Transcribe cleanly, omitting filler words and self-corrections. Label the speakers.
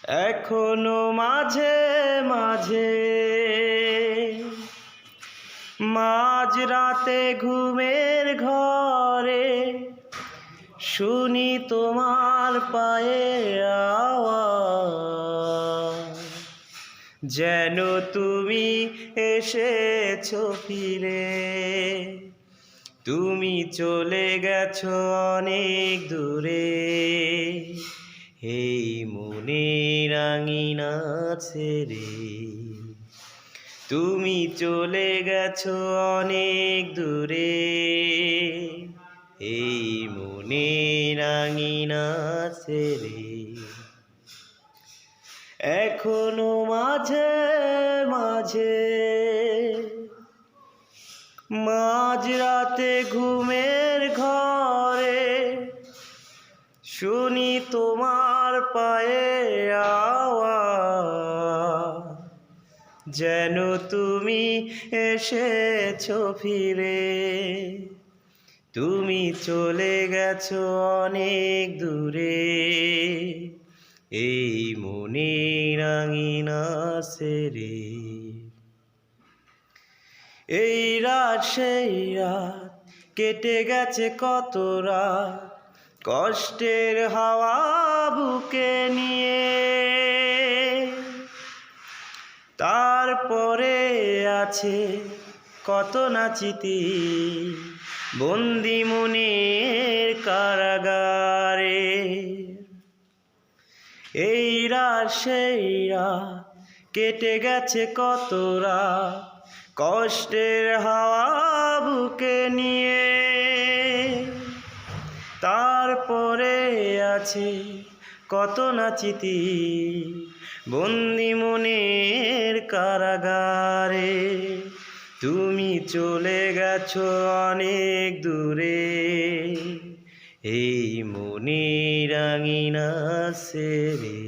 Speaker 1: এখনো মাঝে মাঝে মাঝরাতে ঘুমের ঘরে শুনি তোমার পায়ের আওয়াজ, যেন তুমি এসেছো ফিরে। তুমি চলে গেছো অনেক দূরে, এই মনের আঙিনা ছেড়ে। তুমি চলে গেছো অনেক দূরে, এই মনের আঙিনা ছেড়ে। এখনো মাঝে মাঝে মাঝরাতে ঘুমের ঘরে শুনি তোমার পায়ের আওয়াজ, যেন তুমি এসেছো ফিরে। তুমি চলে গেছো অনেক দূরে, এই মনের আঙিনা ছেড়ে। এই রাত সেই রাত কেটে গেছে কত রাত, কষ্টের হাওয়া বুকে নিয়ে। তারপরে আছে কত না স্মৃতি বন্দি মনের কারাগারে। এই রাত সেই রাত কেটে গেছে কত রাত, কষ্টের হাওয়া বুকে নিয়ে। তারপরে আছে কত না স্মৃতি বন্দি মনের কারাগারে। তুমি চলে গেছো অনেক দূরে, এই মনের আঙিনা ছেড়ে।